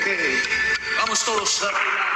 Ok, vamos todos a bailar.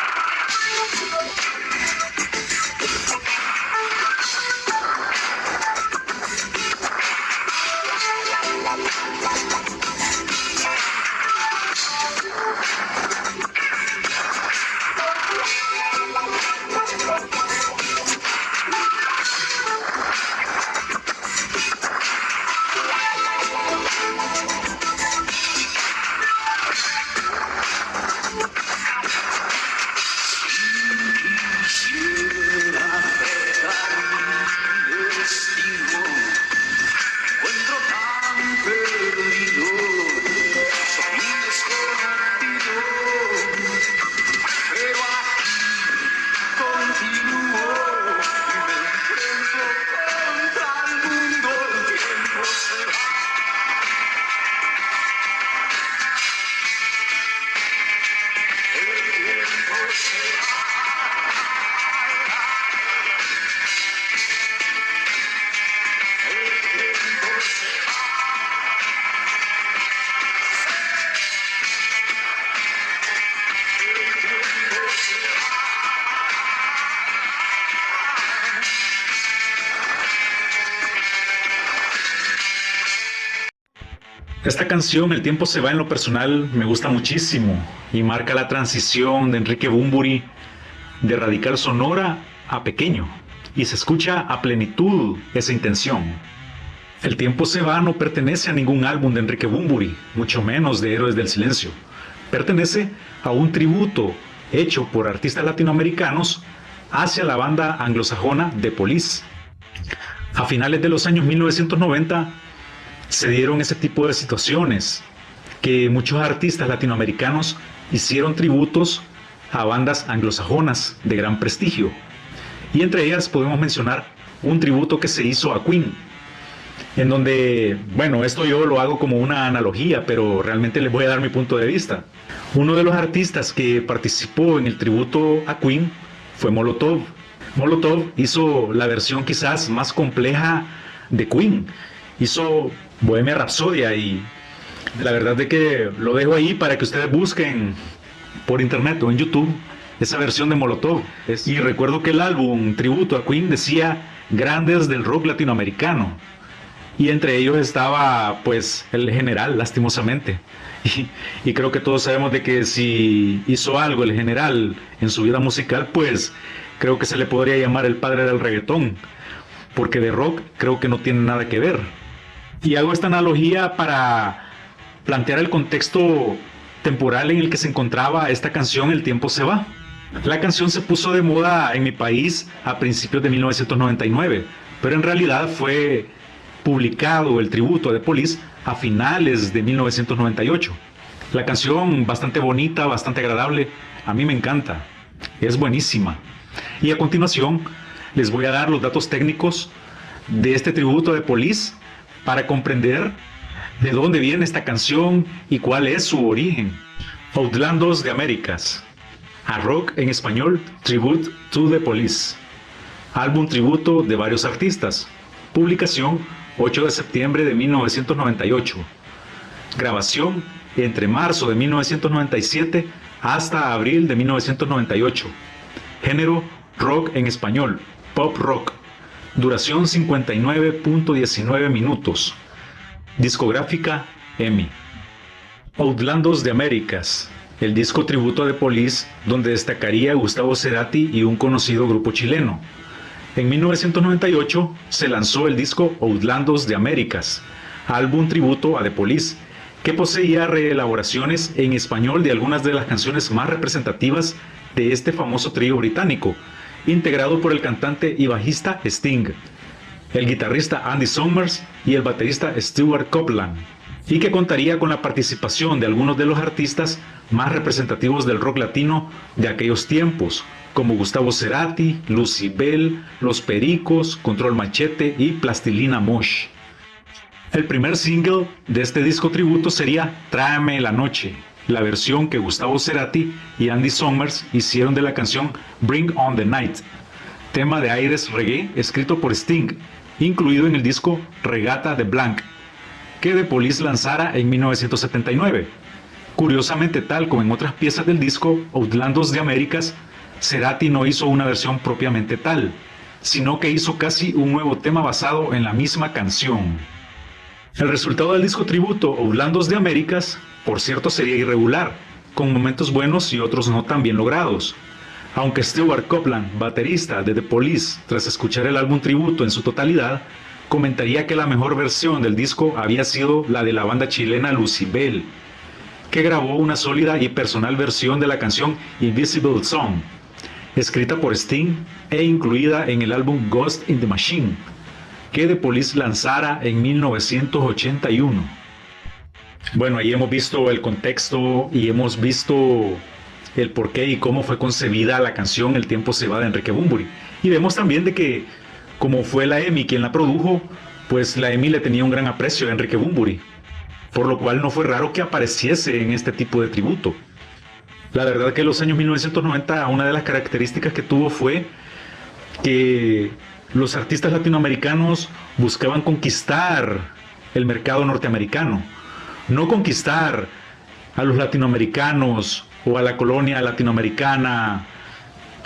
Esta canción, El tiempo se va, en lo personal me gusta muchísimo y marca la transición de Enrique Bunbury de radical sonora a pequeño, y se escucha a plenitud esa intención. El tiempo se va no pertenece a ningún álbum de Enrique Bunbury, mucho menos de Héroes del Silencio. Pertenece a un tributo hecho por artistas latinoamericanos hacia la banda anglosajona The Police. A finales de los años 1990 se dieron ese tipo de situaciones, que muchos artistas latinoamericanos hicieron tributos a bandas anglosajonas de gran prestigio, y entre ellas podemos mencionar un tributo que se hizo a Queen, en donde, bueno, esto yo lo hago como una analogía, pero realmente les voy a dar mi punto de vista. Uno de los artistas que participó en el tributo a Queen fue Molotov. Molotov hizo la versión quizás más compleja de Queen, hizo Bohemia Rhapsodia, y la verdad de que lo dejo ahí para que ustedes busquen por internet o en YouTube esa versión de Molotov. Y recuerdo que el álbum tributo a Queen decía grandes del rock latinoamericano, y entre ellos estaba pues el General, lastimosamente. Y creo que todos sabemos de que si hizo algo el General en su vida musical, pues creo que se le podría llamar el padre del reggaetón, porque de rock creo que no tiene nada que ver. Y hago esta analogía para plantear el contexto temporal en el que se encontraba esta canción, El tiempo se va. La canción se puso de moda en mi país a principios de 1999, pero en realidad fue publicado el tributo a The Police a finales de 1998. La canción, bastante bonita, bastante agradable, a mí me encanta, es buenísima. Y a continuación les voy a dar los datos técnicos de este tributo a The Police para comprender de dónde viene esta canción y cuál es su origen. Outlandos de Américas, a rock en español, Tribute to The Police. Álbum tributo de varios artistas. Publicación 8 de septiembre de 1998. Grabación entre marzo de 1997 hasta abril de 1998. Género rock en español, pop rock. Duración 59.19 minutos. Discográfica EMI. Outlandos de Américas, el disco tributo a The Police, donde destacaría Gustavo Cerati y un conocido grupo chileno. En 1998 se lanzó el disco Outlandos de Américas, álbum tributo a The Police, que poseía reelaboraciones en español de algunas de las canciones más representativas de este famoso trío británico, integrado por el cantante y bajista Sting, el guitarrista Andy Summers y el baterista Stuart Copeland, y que contaría con la participación de algunos de los artistas más representativos del rock latino de aquellos tiempos, como Gustavo Cerati, Lucybell, Los Pericos, Control Machete y Plastilina Mosh. El primer single de este disco tributo sería Tráeme la noche, la versión que Gustavo Cerati y Andy Summers hicieron de la canción Bring on the Night, tema de aires reggae escrito por Sting, incluido en el disco Regatta de Blanc, que The Police lanzara en 1979. Curiosamente, tal como en otras piezas del disco Outlandos de Américas, Cerati no hizo una versión propiamente tal, sino que hizo casi un nuevo tema basado en la misma canción. El resultado del disco tributo Outlandos de Américas, por cierto, sería irregular, con momentos buenos y otros no tan bien logrados. Aunque Stewart Copeland, baterista de The Police, tras escuchar el álbum tributo en su totalidad, comentaría que la mejor versión del disco había sido la de la banda chilena Lucibel, que grabó una sólida y personal versión de la canción Invisible Song, escrita por Sting e incluida en el álbum Ghost in the Machine, que The Police lanzara en 1981. Bueno, ahí hemos visto el contexto y hemos visto el porqué y cómo fue concebida la canción El tiempo se va de Enrique Bunbury. Y vemos también de que, como fue la EMI quien la produjo, pues la EMI le tenía un gran aprecio a Enrique Bunbury, por lo cual no fue raro que apareciese en este tipo de tributo. La verdad que en los años 1990 una de las características que tuvo fue que los artistas latinoamericanos buscaban conquistar el mercado norteamericano, no conquistar a los latinoamericanos o a la colonia latinoamericana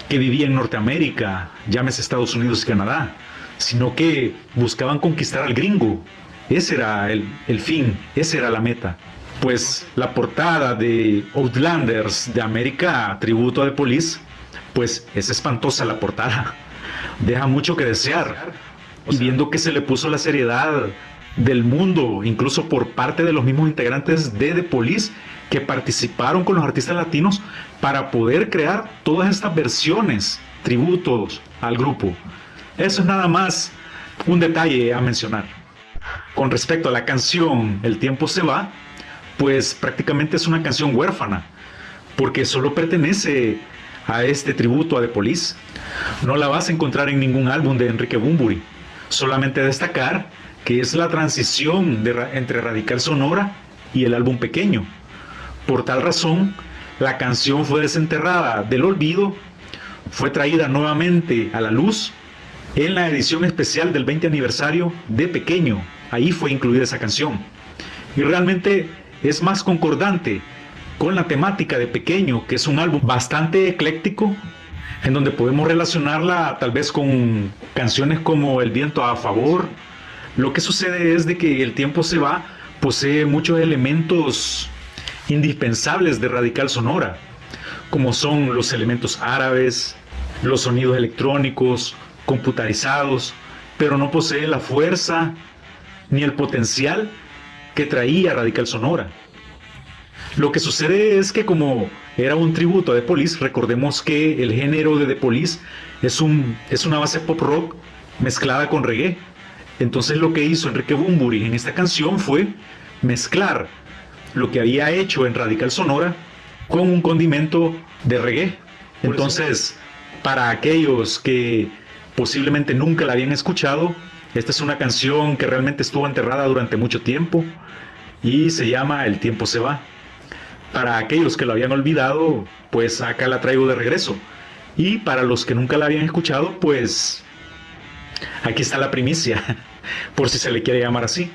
que vivía en Norteamérica, llámese Estados Unidos y Canadá, sino que buscaban conquistar al gringo. Ese era el fin, esa era la meta. Pues la portada de Outlanders de América, tributo a The Police, pues es espantosa la portada. Deja mucho que desear. Y viendo que se le puso la seriedad del mundo, incluso por parte de los mismos integrantes de The Police, que participaron con los artistas latinos para poder crear todas estas versiones, tributos al grupo. Eso es nada más un detalle a mencionar. Con respecto a la canción El tiempo se va, pues prácticamente es una canción huérfana, porque solo pertenece a este tributo a The Police. No la vas a encontrar en ningún álbum de Enrique Bunbury. Solamente destacar que es la transición entre Radical Sonora y el álbum Pequeño. Por tal razón, la canción fue desenterrada del olvido, fue traída nuevamente a la luz en la edición especial del 20 aniversario de Pequeño. Ahí fue incluida esa canción. Y realmente es más concordante con la temática de Pequeño, que es un álbum bastante ecléctico, en donde podemos relacionarla tal vez con canciones como El viento a favor. Lo que sucede es de que El tiempo se va posee muchos elementos indispensables de Radical Sonora, como son los elementos árabes, los sonidos electrónicos, computarizados, pero no posee la fuerza ni el potencial que traía Radical Sonora. Lo que sucede es que como era un tributo a The Police, recordemos que el género de The Police es una base pop rock mezclada con reggae. Entonces lo que hizo Enrique Bunbury en esta canción fue mezclar lo que había hecho en Radical Sonora con un condimento de reggae. Entonces, para aquellos que posiblemente nunca la habían escuchado, esta es una canción que realmente estuvo enterrada durante mucho tiempo y se llama El tiempo se va. Para aquellos que lo habían olvidado, pues acá la traigo de regreso. Y para los que nunca la habían escuchado, pues aquí está la primicia, por si se le quiere llamar así.